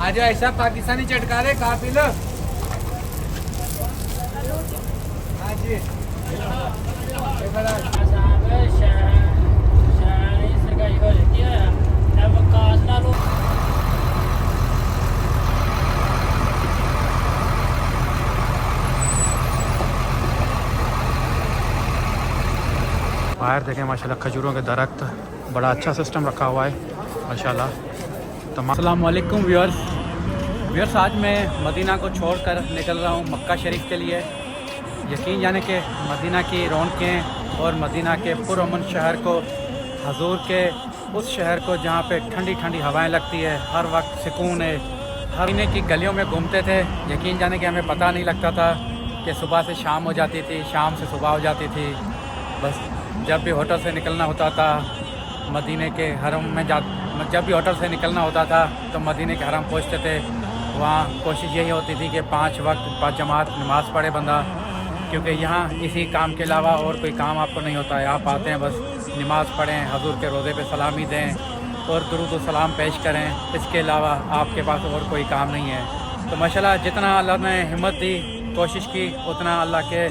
आ जाओ ऐसा पाकिस्तानी चटका दे खा पी लो. हाँ जी बाहर देखें माशाल्लाह खजूरों के दरख्त, बड़ा अच्छा सिस्टम रखा हुआ है माशाल्लाह. अस्सलाम वालेकुम व्यूअर्स, आज मैं मदीना को छोड़कर निकल रहा हूँ मक्का शरीफ के लिए. यकीन जाने कि मदीना की रौनकें और मदीना के पुरअमन शहर को, हजूर के उस शहर को जहाँ पे ठंडी ठंडी हवाएं लगती है, हर वक्त सुकून है. हर महीने की गलियों में घूमते थे. यकीन जाने कि हमें पता नहीं लगता था कि सुबह से शाम हो जाती थी, शाम से सुबह हो जाती थी. बस जब भी होटल से निकलना होता था मदीने के हरम में जब भी होटल से निकलना होता था तो मदीने के हरम पहुँचते थे. वहाँ कोशिश यही होती थी कि 5 वक्त 5 जमात नमाज़ पढ़े बंदा, क्योंकि यहाँ इसी काम के अलावा और कोई काम आपको नहीं होता है. आप आते हैं बस नमाज़ पढ़ें, हजूर के रोज़े पे सलामी दें और दुरूद व सलाम पेश करें. इसके अलावा आपके पास और कोई काम नहीं है. तो माशाल्लाह जितना अल्लाह ने हिम्मत दी, कोशिश की, उतना अल्लाह के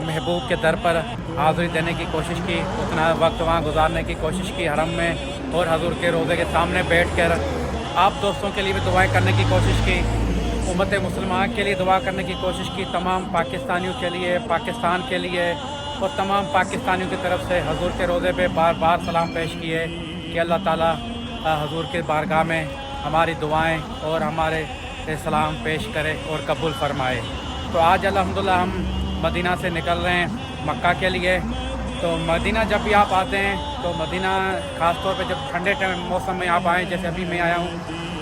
महबूब के दर पर हाज़िरी देने की कोशिश की, उतना वक्त वहाँ गुजारने की कोशिश की हरम में, और हजूर के रोज़े के सामने बैठ कर आप दोस्तों के लिए भी दुआएं करने की कोशिश की, उम्मत मुसलमान के लिए दुआ करने की कोशिश की, तमाम पाकिस्तानियों के लिए, पाकिस्तान के लिए और तमाम पाकिस्तानियों की तरफ से हजूर के रोज़े पे बार बार सलाम पेश किए कि अल्लाह ताला हजूर के बारगाह में हमारी दुआएं और हमारे सलाम पेश करे और कबूल फरमाए. तो आज अल्हम्दुलिल्लाह हम मदीना से निकल रहे हैं मक्का के लिए. तो मदीना जब भी आप आते हैं तो मदीना ख़ास तौर पे जब ठंडे मौसम में आप आएँ, जैसे अभी मैं आया हूँ,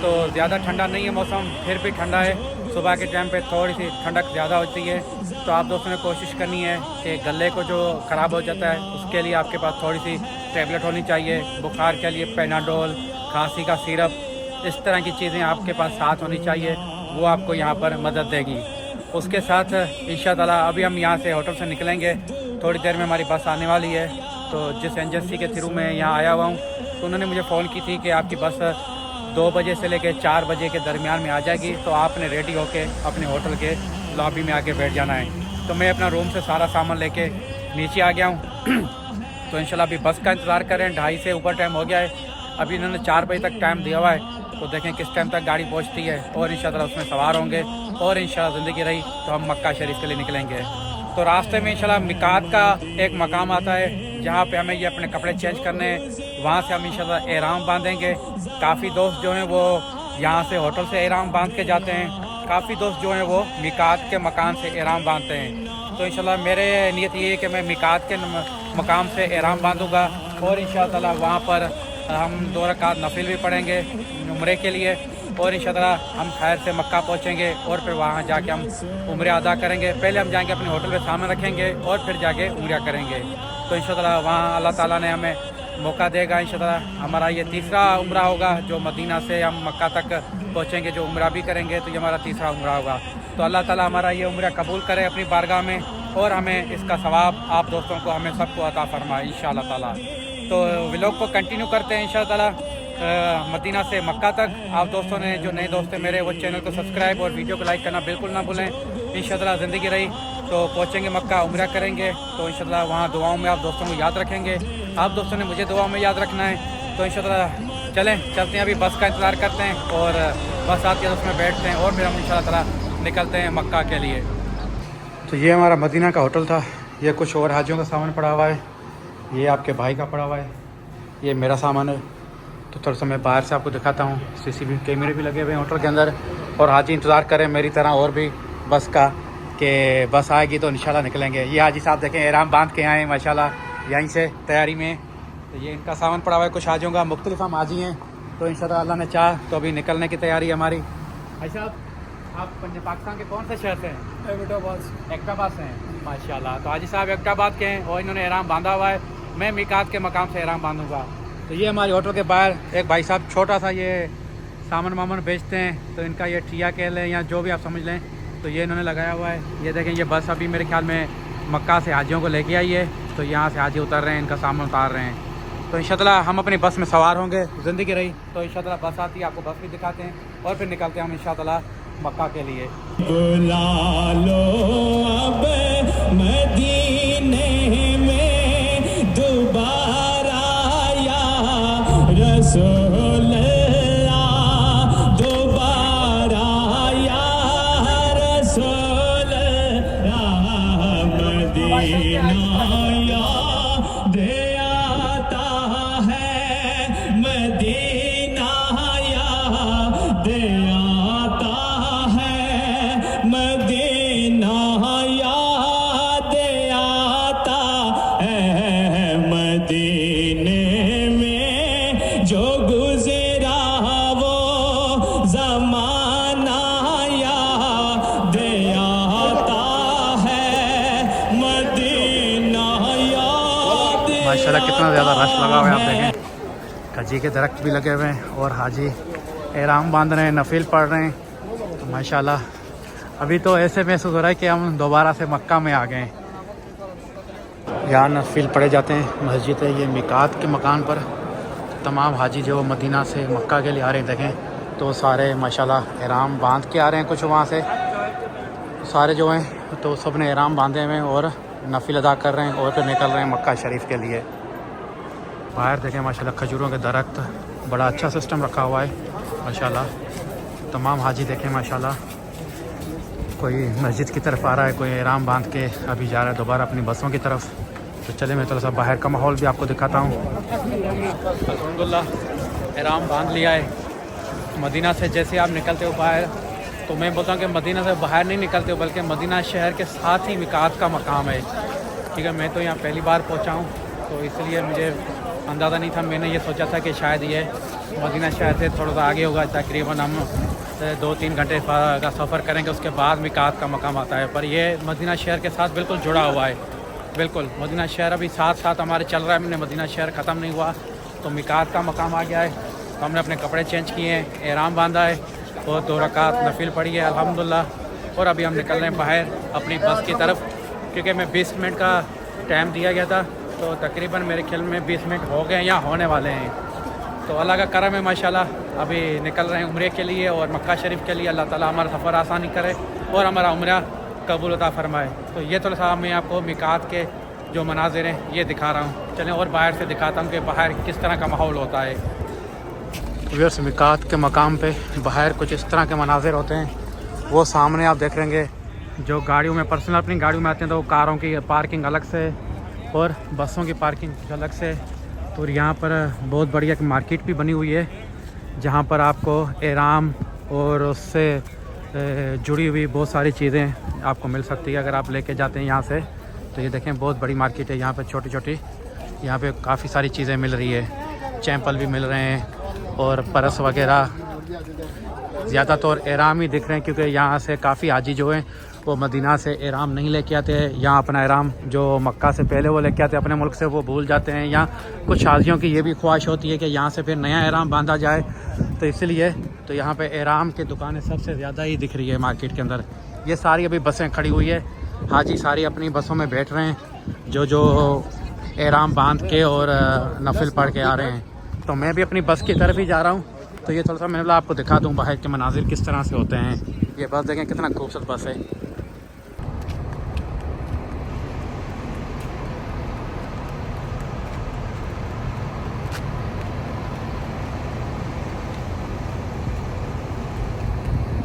तो ज़्यादा ठंडा नहीं है मौसम, फिर भी ठंडा है. सुबह के टाइम पे थोड़ी सी ठंडक ज़्यादा होती है. तो आप दोस्तों ने कोशिश करनी है कि गले को जो ख़राब हो जाता है उसके लिए आपके पास थोड़ी सी टैबलेट होनी चाहिए. बुखार के लिए पेनाडोल, खांसी का सिरप, इस तरह की चीज़ें आपके पास साथ होनी चाहिए. वो आपको यहाँ पर मदद देगी. उसके साथ इंशाअल्लाह अभी हम यहाँ से होटल से निकलेंगे, थोड़ी देर में हमारी बस आने वाली है. तो जिस एजेंसी के थ्रू मैं यहाँ आया हुआ हूँ तो उन्होंने मुझे फ़ोन की थी कि आपकी बस 2 बजे से लेकर 4 बजे के दरमियान में आ जाएगी, तो आपने रेडी होके अपने होटल के लॉबी में आके बैठ जाना है. तो मैं अपना रूम से सारा सामान लेके नीचे आ गया हूँ. तो इंशाल्लाह अभी बस का इंतज़ार करें. 2:30 से ऊपर टाइम हो गया है. अभी इन्होंने 4 बजे तक टाइम दिया हुआ है, तो देखें किस टाइम तक गाड़ी पहुँचती है और इंशाल्लाह उसमें सवार होंगे और इंशाल्लाह ज़िंदगी रही तो हम मक्का शरीफ के लिए निकलेंगे. तो रास्ते में इंशाल्लाह मिकात का एक मकाम आता है जहाँ पे हमें ये अपने कपड़े चेंज करने हैं. वहाँ से हम इंशाल्लाह एहराम बांधेंगे. काफ़ी दोस्त जो हैं वो यहाँ से होटल से एहराम बांध के जाते हैं, काफ़ी दोस्त जो हैं वो मिकात के मकान से एहराम बांधते हैं. तो इंशाल्लाह मेरे नियत ये है कि मैं मिकात के मकाम से एहराम बांधूँगा और इंशाल्लाह वहाँ पर हम 2 रकात नफिल भी पढ़ेंगे उम्रे के लिए, और इंशाअल्लाह हम खैर से मक्का पहुंचेंगे और फिर वहां जाके हम उम्रे अदा करेंगे. पहले हम जाएंगे अपने होटल में सामान रखेंगे और फिर जाके उम्रा करेंगे. तो इंशाअल्लाह वहां अल्लाह ताला ने हमें मौका देगा. इंशाअल्लाह हमारा ये तीसरा उम्रा होगा जो मदीना से हम मक्का तक पहुँचेंगे, जो उम्रा भी करेंगे तो ये हमारा तीसरा उम्रा होगा. तो अल्लाह ताला हमारा ये उम्रा कबूल करे अपनी बारगाह में और हमें इसका सवाब आप दोस्तों को, हमें सबको अता फरमाए इंशाअल्लाह ताला. तो व्लॉग को कंटिन्यू करते हैं इंशाअल्लाह मदीना से मक्का तक. आप दोस्तों ने, जो नए दोस्त हैं मेरे, वो चैनल को सब्सक्राइब और वीडियो को लाइक करना बिल्कुल ना भूलें. इंशाअल्लाह ज़िंदगी रही तो पहुँचेंगे मक्का, उम्रा करेंगे. तो इंशाअल्लाह वहाँ दुआओं में आप दोस्तों को याद रखेंगे. आप दोस्तों ने मुझे दुआओं में याद रखना है. तो इंशाअल्लाह चलते हैं, अभी बस का इंतज़ार करते हैं और बस आती है उसमें बैठते हैं और फिर हम इंशाअल्लाह ताला निकलते हैं मक्का के लिए. तो ये हमारा मदीना का होटल था. ये कुछ और हाजियों का सामान पड़ा हुआ है, ये आपके भाई का पड़ा हुआ है, ये मेरा सामान है. तो थोड़ा सा मैं बाहर से आपको दिखाता हूँ. CCTV कैमरे भी लगे हुए हैं होटल के अंदर और हाजी इंतज़ार करें मेरी तरह और भी बस का, कि बस आएगी तो इंशाल्लाह निकलेंगे. ये हाजी साहब देखें एहराम बांध के आए माशाल्लाह यहीं से तैयारी में. तो ये इनका सामान पड़ा हुआ है कुछ हाजियों का, मुख्तलिफ हम हाजी हैं. तो इंशाल्लाह अल्लाह ने चाह तो अभी निकलने की तैयारी है हमारी. भाई साहब, आप पाकिस्तान के कौन से शहर से हैं? एबटाबाद से हैं माशाल्लाह. तो हाजी साहब एबटाबाद के हैं और इन्होंने एहराम बांधा हुआ है. मैं मिकात के मकाम से एहराम बांधूँगा. तो ये हमारी होटल के बाहर एक भाई साहब छोटा सा ये सामान वामान बेचते हैं. तो इनका ये ठिया कह लें या जो भी आप समझ लें, तो ये इन्होंने लगाया हुआ है। ये देखें, ये बस अभी मेरे ख्याल में मक्का से हाजियों को लेके आई है, तो यहाँ से हाजी उतर रहे हैं, इनका सामान उतार रहे हैं। तो इंशाल्लाह हम अपनी बस में सवार होंगे, ज़िंदगी रही तो इंशाल्लाह बस आती है, आपको बस भी दिखाते हैं और फिर निकलते हैं हम इंशाल्लाह मक्का के लिए। बुला लो अब मदीने में दोबारा या रसूल अल्लाह, दोबारा या रसूल अल्लाह। मदीना याद आता है, मदीना याद आता है, मदीना याद आता है। मदीने में जो गुजरा वो ज़माना याद आता है, मदीना याद। माशाल्लाह कितना ज़्यादा रश लगा हुआ है, आप देखें खजी के दरख्त भी लगे हुए हैं और हाजी एहराम बांध रहे हैं, नफिल पढ़ रहे हैं। तो माशाल्लाह अभी तो ऐसे महसूस हो रहा है कि हम दोबारा से मक्का में आ गए हैं। यहाँ नफिल पढ़े जाते हैं, मस्जिद है ये मिकात के मकान पर। तमाम हाजी जो मदीना से मक्का के लिए आ रहे हैं, देखें तो सारे माशाल्लाह एहराम बांध के आ रहे हैं। कुछ वहाँ से सारे जो हैं तो सब ने एहराम बांधे हुए हैं और नफिल अदा कर रहे हैं और फिर निकल रहे हैं मक्का शरीफ के लिए। बाहर देखें माशाल्लाह खजूरों के दरख्त, बड़ा अच्छा सिस्टम रखा हुआ है माशाल्लाह। तमाम हाजी देखें माशाल्लाह, कोई मस्जिद की तरफ आ रहा है, कोई एहराम बांध के अभी जा रहा है दोबारा अपनी बसों की तरफ। तो चले मैं थोड़ा सा बाहर का माहौल भी आपको दिखाता हूँ। अल्हम्दुलिल्लाह एहराम बांध लिया है। मदीना से जैसे आप निकलते हो बाहर, तो मैं बोलता हूँ कि मदीना से बाहर नहीं निकलते हो, बल्कि मदीना शहर के साथ ही मिकात का मकाम है। ठीक है, मैं तो यहाँ पहली बार पहुँचा हूँ, तो इसलिए मुझे अंदाज़ा नहीं था। मैंने ये सोचा था कि शायद ये मदीना शहर से थोड़ा सा आगे होगा, तकरीबन हम 2-3 घंटे का सफ़र करेंगे, उसके बाद मिकात का मकाम आता है। पर ये मदीना शहर के साथ बिल्कुल जुड़ा हुआ है, बिल्कुल मदीना शहर अभी साथ साथ हमारे चल रहा है। हमने मदीना शहर ख़त्म नहीं हुआ तो मिकात का मकाम आ गया है। तो हमने अपने कपड़े चेंज किए हैं, एहराम बांधा है और 2 रकात नफिल पढ़ी है अल्हम्दुलिल्लाह। और अभी हम निकल रहे हैं बाहर अपनी बस की तरफ, क्योंकि मैं 20 मिनट का टाइम दिया गया था, तो तकरीबन मेरे ख्याल में 20 मिनट हो गए या होने वाले हैं। तो अल्लाह का करम है माशाल्लाह, अभी निकल रहे हैं उम्रे के लिए और मक्का शरीफ के लिए। अल्लाह ताला हमारा सफ़र आसानी करे और हमारा उम्रा कबूल अता फरमाए। तो ये थोड़ा सा मैं आपको मिकात के जो मनाजिर हैं ये दिखा रहा हूँ। चलें और बाहर से दिखाता हूँ कि बाहर किस तरह का माहौल होता है। व्यूअर्स, मिकात के मकाम पे बाहर कुछ इस तरह के मनाजिर होते हैं। वो सामने आप देख लेंगे, जो गाड़ियों में पर्सनल अपनी गाड़ियों में आते हैं तो कारों की पार्किंग अलग से और बसों की पार्किंग अलग से। तो यहाँ पर बहुत बढ़िया एक मार्केट भी बनी हुई है, जहाँ पर आपको एहराम और उससे जुड़ी हुई बहुत सारी चीज़ें आपको मिल सकती है अगर आप लेके जाते हैं यहाँ से। तो ये देखें बहुत बड़ी मार्केट है, यहाँ पर छोटी छोटी यहाँ पे काफ़ी सारी चीज़ें मिल रही है। चैंपल भी मिल रहे हैं और परस वगैरह, ज़्यादातर एहराम ही दिख रहे हैं, क्योंकि यहाँ से काफ़ी हाजी जो हैं वो मदीना से एहराम नहीं लेके आते हैं। यहाँ अपना एहराम जो मक्का से पहले वो लेके आते हैं अपने मुल्क से, वो भूल जाते हैं। या कुछ हाजियों की ये भी ख्वाहिश होती है कि यहाँ से फिर नया एहराम बांधा जाए, तो इसलिए तो यहाँ पे एहराम की दुकानें सबसे ज़्यादा ही दिख रही है मार्केट के अंदर। ये सारी अभी बसें खड़ी हुई है, हाजी सारी अपनी बसों में बैठ रहे हैं, जो एहराम बांध के और नफिल पढ़ के आ रहे हैं। तो मैं भी अपनी बस की तरफ ही जा रहा हूँ। तो ये थोड़ा सा मैं आपको दिखा दूँ बाहर के मनाजिर किस तरह से होते हैं। ये बस देखें कितना खूबसूरत बस है।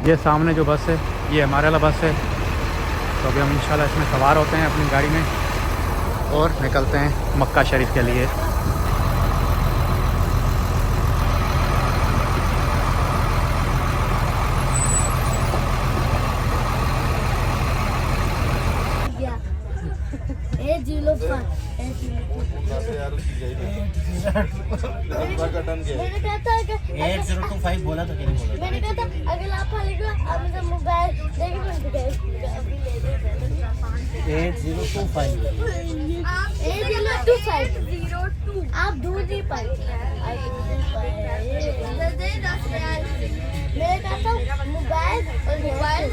ये सामने जो बस है ये हमारे वाला बस है। तो अभी हम इंशाल्लाह इसमें सवार होते हैं अपनी गाड़ी में और निकलते हैं मक्का शरीफ के लिए। मैंने कहा था 8025 बोला था कि नहीं बोला? मैंने कहा था अगर आप खालीगा आप मुझे मोबाइल लेके बंद कर 8025 आप ढूंढ नहीं पाए। मैंने कहा था मोबाइल और मोबाइल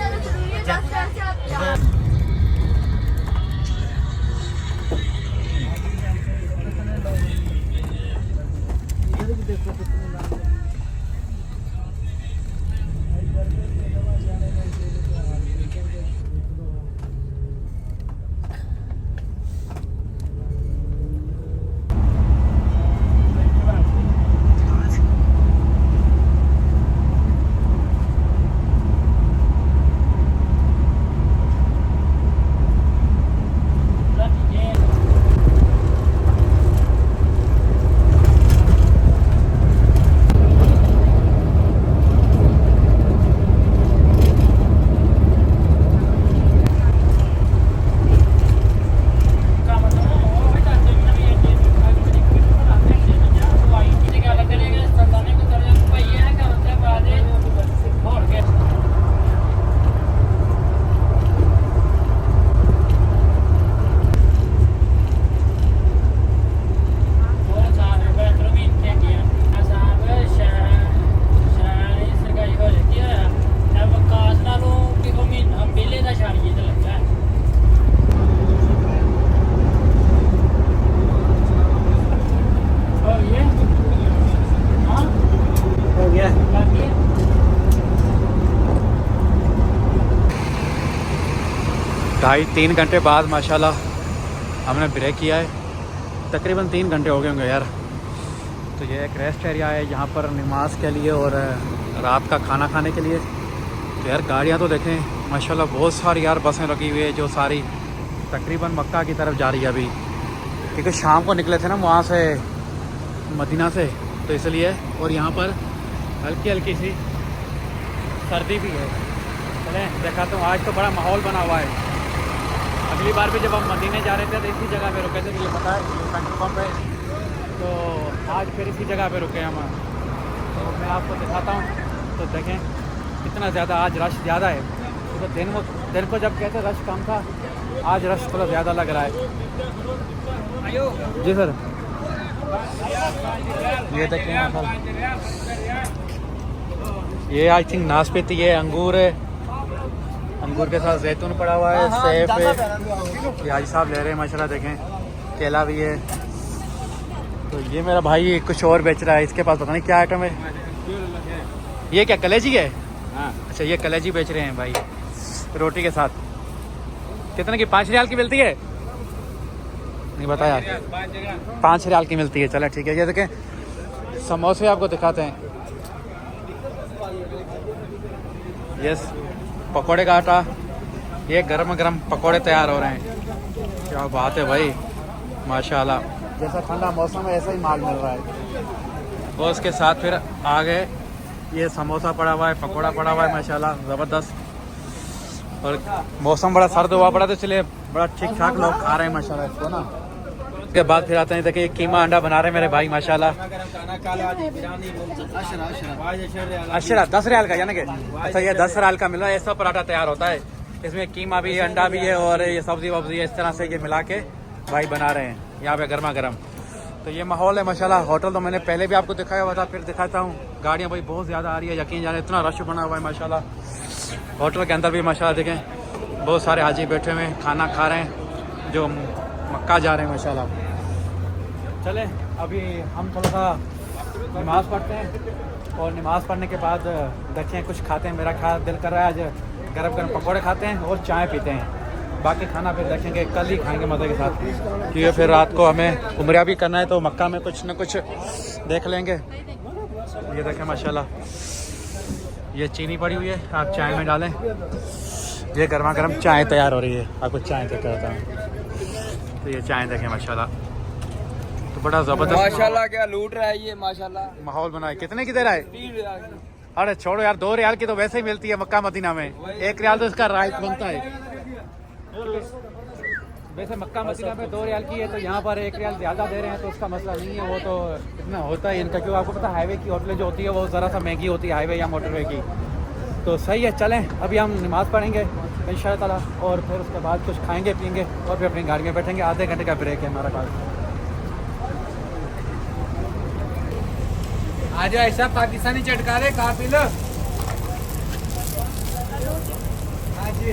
2.5-3 घंटे बाद माशाल्लाह हमने ब्रेक किया है। तकरीबन 3 घंटे हो गए होंगे यार। तो ये एक रेस्ट एरिया है यहाँ पर नमाज के लिए और रात का खाना खाने के लिए। तो यार गाड़ियाँ तो देखें माशाल्लाह बहुत सारी यार बसें लगी हुई है जो सारी तकरीबन मक्का की तरफ जा रही है अभी, क्योंकि शाम को निकले थे ना वहाँ से मदीना से, तो इसलिए। और यहाँ पर हल्की हल्की सी सर्दी भी है। चलें दिखाता हूँ। आज तो बड़ा माहौल बना हुआ है। अगली बार भी जब हम मदीने जा रहे थे तो इसी जगह पे रुके थे, मुझे पता है ये पेट्रोल पंप है। तो आज फिर इसी जगह पे रुके हम। तो मैं आपको दिखाता हूँ। तो देखें कितना ज़्यादा आज रश ज़्यादा है। तो दिन को जब कहते रश कम था, आज रश थोड़ा ज़्यादा लग रहा है। जी सर, ये देखें ये आई थिंक नाशपाती है, अंगूर है, अंगूर के साथ जैतून पड़ा हुआ है, सेब है। ये हाजी साहब ले रहे हैं माशाल्लाह। देखें केला भी है। तो ये मेरा भाई कुछ और बेच रहा है, इसके पास पता नहीं क्या आइटम है। ये क्या कलेजी है? अच्छा ये कलेजी बेच रहे हैं भाई रोटी के साथ। कितने की? 5 रियाल की मिलती है? नहीं बताया, 5 रियाल की मिलती है। चलो ठीक है। ये देखें समोसे आपको दिखाते हैं। यस, पकोड़े का आटा, ये गरम गरम पकोड़े तैयार हो रहे हैं। क्या बात है भाई माशाल्लाह। जैसा ठंडा मौसम है ऐसा ही माल मिल रहा है। और उसके साथ फिर आगे ये समोसा पड़ा हुआ है, पकोड़ा पड़ा हुआ है माशाल्लाह ज़बरदस्त। और मौसम बड़ा सर्द हुआ पड़ा तो इसलिए बड़ा ठीक ठाक लोग खा रहे हैं माशाल्लाह इसको ना। उसके बाद फिर आते हैं, देखिए कीमा अंडा बना रहे हैं मेरे भाई माशाल्लाह। अशरा 10 रियाल का, यानी कि अच्छा ये 10 रियाल का मिल रहा है। ऐसा पराठा तैयार होता है, इसमें कीमा भी है, अंडा भी है और ये सब्जी वब्जी है। इस तरह से ये मिला के भाई बना रहे हैं यहाँ पे गर्मा गर्म। तो ये माहौल है माशाल्लाह। होटल तो मैंने पहले भी आपको दिखाया हुआ था, फिर दिखाता हूँ। गाड़ियाँ भाई बहुत ज़्यादा आ रही है, यकीन जाने इतना रश बना हुआ है माशाल्लाह। होटल के अंदर भी माशाल्लाह देखें बहुत सारे हाजी बैठे हुए हैं, खाना खा रहे हैं जो मक्का जा रहे हैं माशाल्लाह। चले अभी हम थोड़ा सा नमाज़ पढ़ते हैं और नमाज़ पढ़ने के बाद देखें कुछ खाते हैं। मेरा ख्याल दिल कर रहा है आज गरम गरम पकौड़े खाते हैं और चाय पीते हैं। बाकी खाना फिर देखेंगे, कल ही खाएंगे मज़े के साथ, क्योंकि फिर रात को हमें उम्रा भी करना है तो मक्का में कुछ न कुछ देख लेंगे। ये देखें माशाल्लाह, ये चीनी पड़ी हुई है, आप चाय में डालें। ये गर्मा गर्म चाय तैयार हो रही है, आपको चाय तक करता हूँ। तो ये चाय देखें माशाल्लाह, तो बड़ा ज़बरदस्त माशाल्लाह क्या लूट रहा है ये माशाल्लाह। माहौल बना है। कितने की दे रहा है? 3 रियाल। अरे छोड़ो यार, 2 रियाल की तो वैसे ही मिलती है मक्का मदीना में। 1 रियाल तो इसका राइस बनता है। वैसे मक्का मदीना में 2 रियाल की है, तो यहाँ पर 1 रियाल ज़्यादा दे रहे हैं तो उसका मसला नहीं है। वो तो इतना होता है इनका, क्यों आपको पता है हाईवे की होटलें जो होती है वो ज़रा सा महंगी होती है हाईवे या मोटरवे की। तो सही है, चलें अभी हम नमाज़ पढ़ेंगे इंशाअल्लाह और फिर उसके बाद कुछ खाएंगे पियेंगे और फिर अपनी गाड़ी में बैठेंगे। आधे घंटे का ब्रेक है हमारा पास। आज ऐसा पाकिस्तानी चटकारे खा पी लो। हाँ जी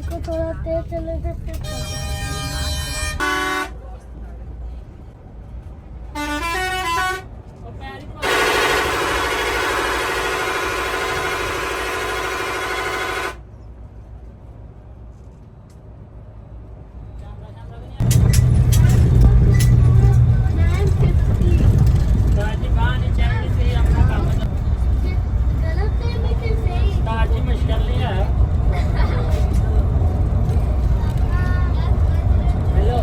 इसको थोड़ा तेज चले तो फिर गलत है लेकिन सही ताजी मुश्किल नहीं है। हेलो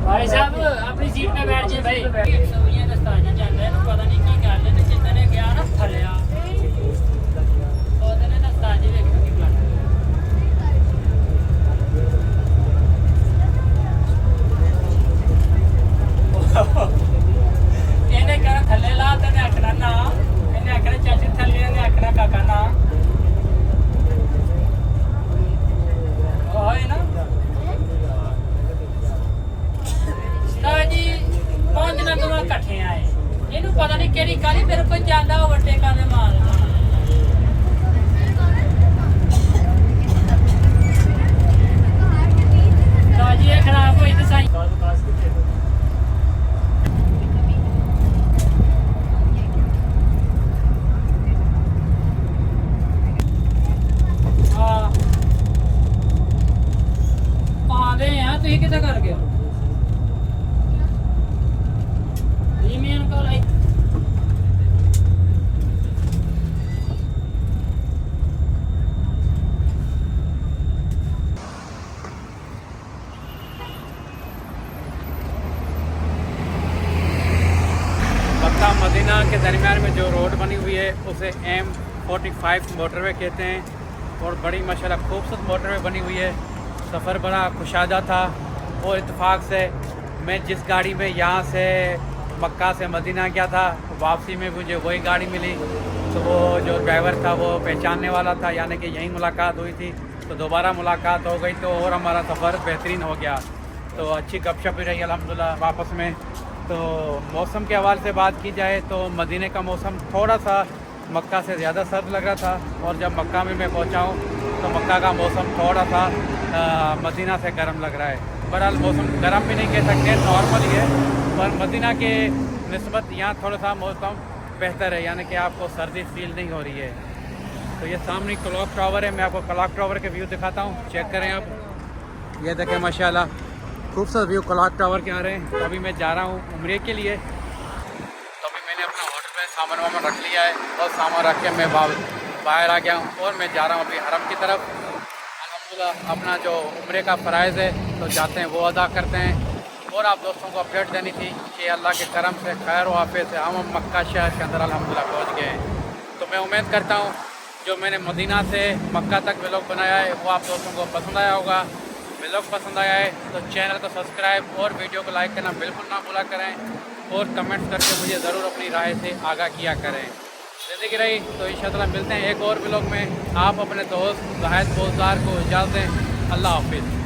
भाई साहब अपनी सीट पे बैठ जाए भाई। सवियां दस्ताना चल रहा है तो पता नहीं की गल है, जिंदा ने गया ना थलिया ਉਹਦੇ ਦਸਤਾਨੇ ਵੇਖੋ ਕੀ ਗੱਲ ਇਹਨੇ ਕਿਹਾ ਥੱਲੇ ਲਾ ਤੇ ਆਖਣਾ ਨਾ, ਇਹਨੇ ਆਖਣਾ ਚਾਚੀ ਥੱਲੇ, ਇਹਨੇ ਆਖਣਾ ਕਾਕਾ ਨਾ ਹੋਏ ਨਾ। ਤਾਂ ਜੀ 5 ਦਿਨ ਤੋਂ ਇਕੱਠੇ ਆਏ, ਇਹਨੂੰ ਪਤਾ ਨਹੀਂ ਕਿਹੜੀ ਕਾਲੀ ਮੇਰੇ ਕੋਲ ਜਾਂਦਾ ਉਹ ਵੱਡੇ ਕਾਲੇ ਮਾਲ। ਤਾਂ ਜੀ ਇਹ ਖਰਾਬ ਹੋਈ ਤੇ ਸਾਈ ਆਂਦੇ ਆ ਤੁਸੀਂ ਕਿੱਥੇ ਕਰ ਗਏ ਈਮੇਲ ਕੋਲ ਆਈ। मक्का मदीना के दरमियान में जो रोड बनी हुई है उसे M45 मोटरवे कहते हैं और बड़ी माशाल्लाह खूबसूरत मोटरवे बनी हुई है। सफ़र बड़ा खुशादा था और इत्तेफाक से मैं जिस गाड़ी में यहाँ से मक्का से मदीना गया था वापसी में मुझे वही गाड़ी मिली, तो वो जो ड्राइवर था वो पहचानने वाला था, यानी कि यहीं मुलाकात हुई थी, तो दोबारा मुलाकात हो गई तो और हमारा सफ़र बेहतरीन हो गया। तो अच्छी गपशप भी रही अल्हम्दुलिल्लाह वापस में। तो मौसम के हवाले से बात की जाए तो मदीने का मौसम थोड़ा सा मक्का से ज़्यादा सर्द लग रहा था, और जब मक्का में मैं पहुँचा हूँ तो मक्का का मौसम थोड़ा सा मदीना से गर्म लग रहा है। बहरहाल मौसम गर्म भी नहीं कह सकते, नॉर्मल ही है, पर मदीना के निस्बत यहाँ थोड़ा सा मौसम बेहतर है, यानी कि आपको सर्दी फील नहीं हो रही है। तो ये सामने क्लॉक टावर है, मैं आपको क्लॉक टावर के व्यू दिखाता हूँ, चेक करें आप। ये देखें माशाल्लाह खूबसूरत व्यू क्लॉक टावर के आ रहे हैं। तो अभी मैं जा रहा हूँ उम्रे के लिए, तो अभी मैंने अपना होटल में सामान वामान रख लिया है और सामान रख के मैं बाहर आ गया हूँ और मैं जा रहा हूँ अभी हरम की तरफ। अल्हम्दुलिल्लाह अपना जो उम्रे का फ़राइज़ है तो जाते हैं वो अदा करते हैं। और आप दोस्तों को अपडेट देनी थी कि अल्लाह के करम से खैर वाफ़े से हम मक्का शहर के अंदर अल्हम्दुलिल्लाह पहुँच गए हैं। तो मैं उम्मीद करता हूँ जो मैंने मदीना से मक्का तक व्लॉग बनाया है वो आप दोस्तों को पसंद आया होगा। व्लॉग पसंद आया है तो चैनल को सब्सक्राइब और वीडियो को लाइक करना बिल्कुल ना भूला करें, और कमेंट्स करके मुझे ज़रूर अपनी राय से आगाह किया करें। ज़िंदगी रही तो इंशाअल्लाह मिलते हैं एक और व्लॉग में। आप अपने दोस्त जाहिद बोलदार को इजाज़त दें। अल्लाह हाफिज़।